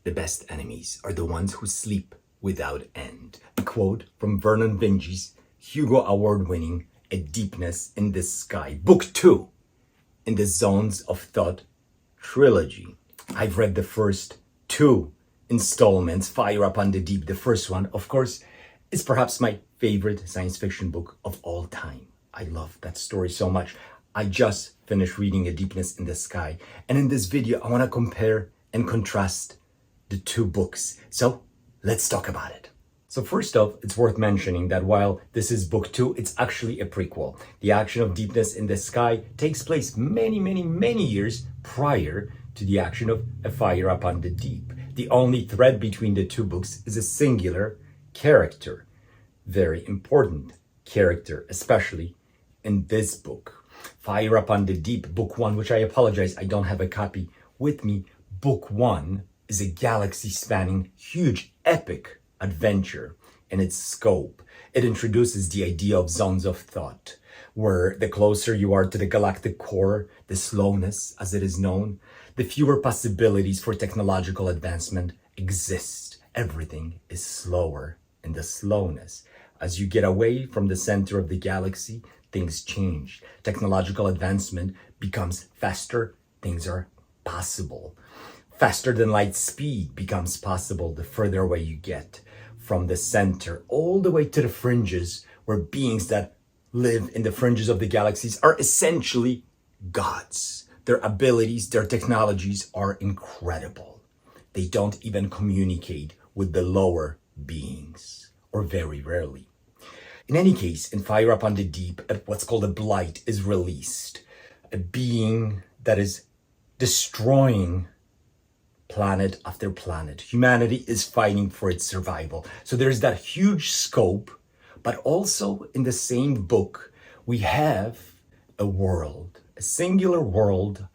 The best enemies are the ones who sleep without end. A quote from Vernon Vinge's Hugo Award-winning A Deepness in the Sky, Book 2 in the Zones of Thought trilogy. I've read the first two installments, Fire Up on the Deep. The first one, of course, is perhaps my favorite science fiction book of all time. I love that story so much. I just finished reading A Deepness in the Sky, and in this video I want to compare and contrast the two books. So let's talk about it. So first off, it's worth mentioning that while this is book 2, it's actually a prequel. The action of Deepness in the Sky takes place many years prior to the action of A Fire Up on the Deep. The only thread between the two books is a singular character. Very important character, especially in this book. Fire Up on the Deep, book 1, which I apologize, I don't have a copy with me. Book 1 is a galaxy-spanning, huge, epic adventure in its scope. It introduces the idea of zones of thought, where the closer you are to the galactic core, the slowness, as it is known, the fewer possibilities for technological advancement exist. Everything is slower in the slowness. As you get away from the center of the galaxy, things change. Technological advancement becomes faster. Things are possible. Faster than light speed becomes possible the further away you get from the center, all the way to the fringes, where beings that live in the fringes of the galaxies are essentially gods. Their abilities, their technologies are incredible. They don't even communicate with the lower beings, or very rarely. In any case, in Fire Up on the Deep, what's called a blight is released. A being that is destroying planet after planet. Humanity is fighting for its survival. So there's that huge scope, but also in the same book, we have a world, a singular world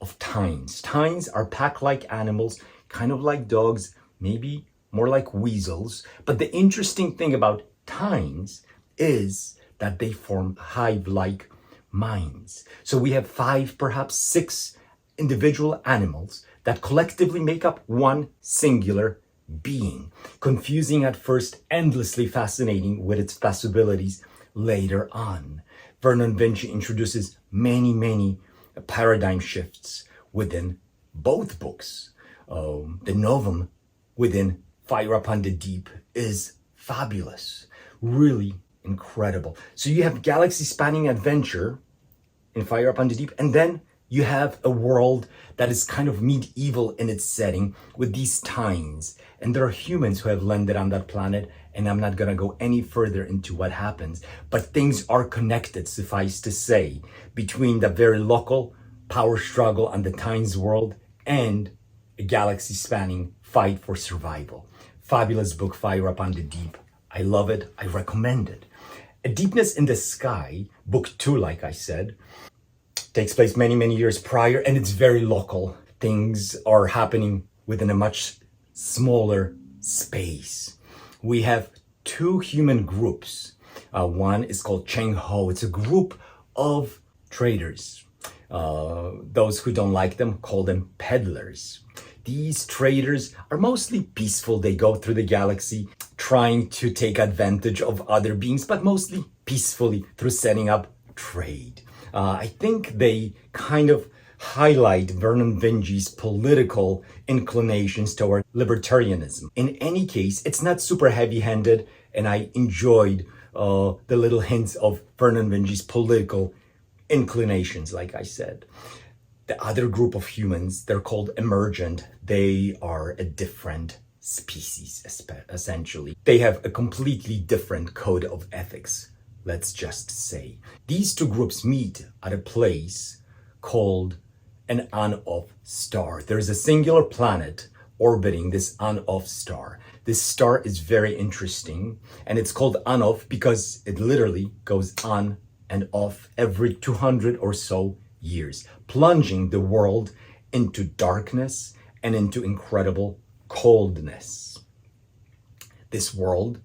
of tines. Tines are pack-like animals, kind of like dogs, maybe more like weasels. But the interesting thing about tines is that they form hive-like minds. So we have 5, perhaps 6 individual animals that collectively make up one singular being. Confusing at first, endlessly fascinating with its possibilities later on. Vernon Vinge introduces many paradigm shifts within both books. The novum within Fire Up on the Deep is fabulous, really incredible. So you have galaxy-spanning adventure in Fire Up on the Deep, and then you have a world that is kind of medieval in its setting with these tines. And there are humans who have landed on that planet, and I'm not gonna go any further into what happens. But things are connected, suffice to say, between the very local power struggle on the tines world and a galaxy-spanning fight for survival. Fabulous book, Fire Up on the Deep. I love it, I recommend it. A Deepness in the Sky, book 2, like I said, takes place many years prior, and it's very local. Things are happening within a much smaller space. We have 2 human groups. One is called Cheng Ho. It's a group of traders. Those who don't like them call them peddlers. These traders are mostly peaceful. They go through the galaxy trying to take advantage of other beings, but mostly peacefully through setting up trade. I think they kind of highlight Vernon Vinge's political inclinations toward libertarianism. In any case, it's not super heavy-handed, and I enjoyed the little hints of Vernon Vinge's political inclinations, like I said. The other group of humans, they're called emergent. They are a different species, essentially. They have a completely different code of ethics, let's just say. These 2 groups meet at a place called an on-off star. There's a singular planet orbiting this on-off star. This star is very interesting, and it's called on-off because it literally goes on and off every 200 or so years, plunging the world into darkness and into incredible coldness. This world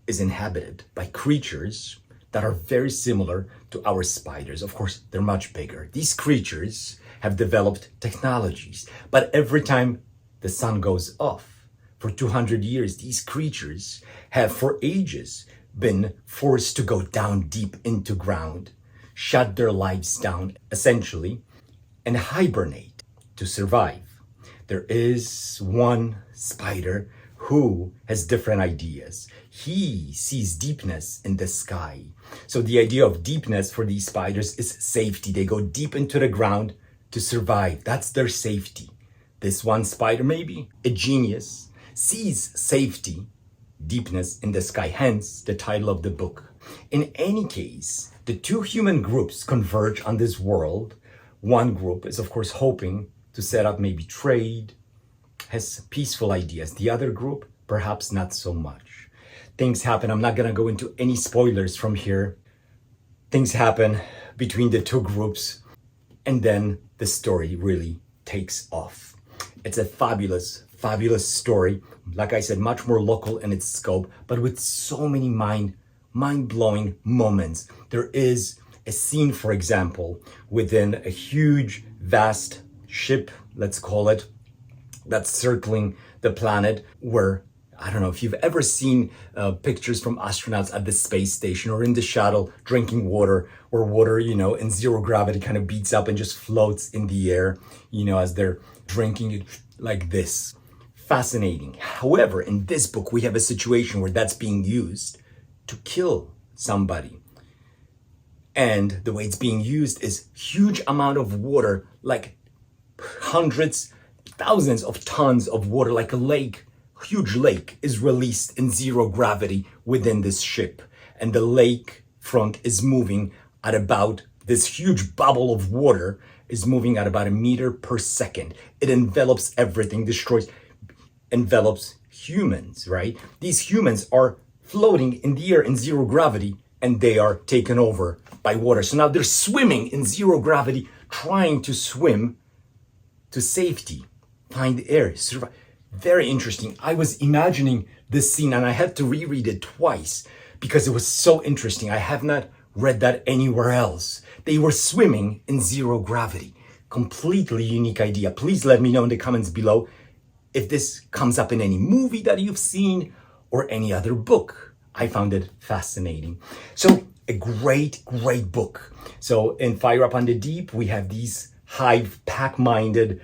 is inhabited by creatures that are very similar to our spiders. Of course, they're much bigger. These creatures have developed technologies, but every time the sun goes off. For 200 years, these creatures have for ages been forced to go down deep into ground, shut their lives down essentially, and hibernate to survive. There is one spider who has different ideas. He sees deepness in the sky. So the idea of deepness for these spiders is safety. They go deep into the ground to survive. That's their safety. This one spider, maybe a genius, sees safety, deepness in the sky, hence the title of the book. In any case, the two human groups converge on this world. One group is, of course, hoping to set up maybe trade, has peaceful ideas. The other group, perhaps not so much. Things happen. I'm not going to go into any spoilers from here. Things happen between the two groups, and then the story really takes off. It's a fabulous, fabulous story. Like I said, much more local in its scope, but with so many mind-blowing moments. There is a scene, for example, within a huge, vast ship, let's call it, that's circling the planet, where, I don't know if you've ever seen pictures from astronauts at the space station or in the shuttle drinking water, where water, in zero gravity kind of beats up and just floats in the air, as they're drinking it like this. Fascinating. However, in this book, we have a situation where that's being used to kill somebody. And the way it's being used is huge amount of water, like hundreds, thousands of tons of water, like a lake, huge lake, is released in zero gravity within this ship. And the lake front is moving at about, this huge bubble of water is moving at about 1 meter per second. It envelops everything, envelops humans, right? These humans are floating in the air in zero gravity, and they are taken over by water. So now they're swimming in zero gravity, trying to swim to safety, find air, survive. Very interesting. I was imagining this scene, and I had to reread it twice because it was so interesting. I have not read that anywhere else. They were swimming in zero gravity. Completely unique idea. Please let me know in the comments below if this comes up in any movie that you've seen or any other book. I found it fascinating. So a great, great book. So in Fire Up on the Deep, we have these hive, pack-minded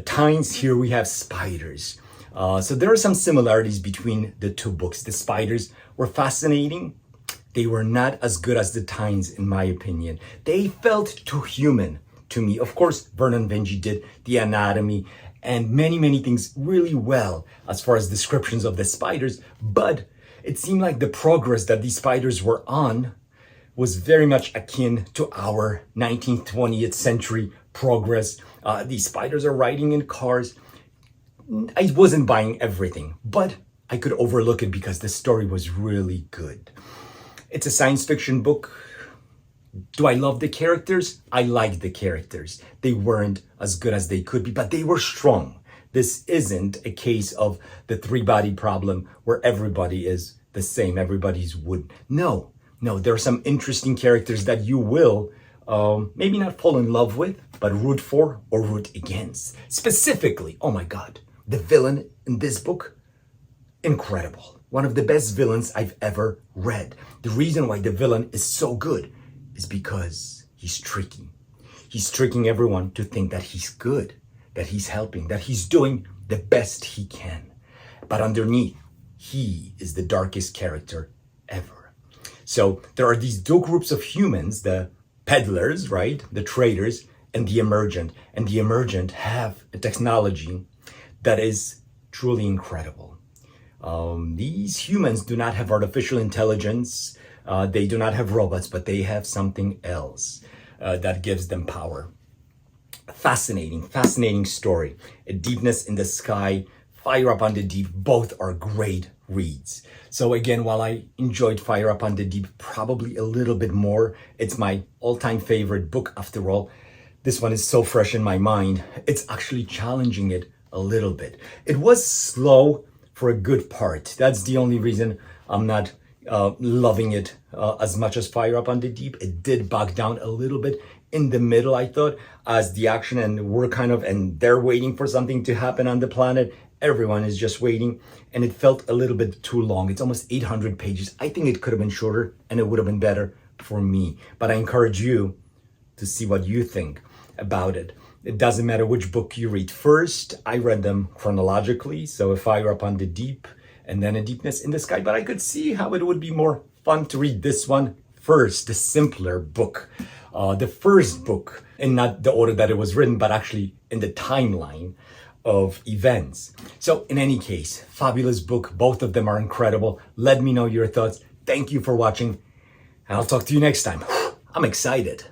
tines. Here we have spiders. So there are some similarities between the two books. The spiders were fascinating. They were not as good as the tines, in my opinion. They felt too human to me. Of course, Vernon Vinge did the anatomy and many, many things really well as far as descriptions of the spiders, but it seemed like the progress that these spiders were on was very much akin to our 19th, 20th century progress. These spiders are riding in cars. I wasn't buying everything, but I could overlook it because the story was really good. It's a science fiction book. Do I love the characters? I like the characters. They weren't as good as they could be, but they were strong. This isn't a case of the three-body problem where everybody is the same, everybody's wood. No, there are some interesting characters that you will maybe not fall in love with, but root for or root against. Specifically, oh my God, the villain in this book, incredible. One of the best villains I've ever read. The reason why the villain is so good is because he's tricky. He's tricking everyone to think that he's good, that he's helping, that he's doing the best he can. But underneath, he is the darkest character ever. So there are these two groups of humans, the peddlers, right? The traders, and the emergent. And the emergent have a technology that is truly incredible. These humans do not have artificial intelligence. They do not have robots, but they have something else that gives them power. Fascinating story. A Deepness in the Sky, Fire Up on the Deep, both are great reads. So again, while I enjoyed Fire Up on the Deep probably a little bit more, it's my all-time favorite book after all. This one is so fresh in my mind. It's actually challenging it a little bit. It was slow for a good part. That's the only reason I'm not loving it as much as Fire Up on the Deep. It did bog down a little bit in the middle, I thought, as the action, and they're waiting for something to happen on the planet. Everyone is just waiting, and it felt a little bit too long. It's almost 800 pages. I think it could have been shorter, and it would have been better for me. But I encourage you to see what you think about it. It doesn't matter which book you read first. I read them chronologically, so if I were up on the Deep and then A Deepness in the Sky, but I could see how it would be more fun to read this one first, the simpler book, the first book, and not the order that it was written, but actually in the timeline of events. So in any case, fabulous book. Both of them are incredible. Let me know your thoughts. Thank you for watching, and I'll talk to you next time. I'm excited.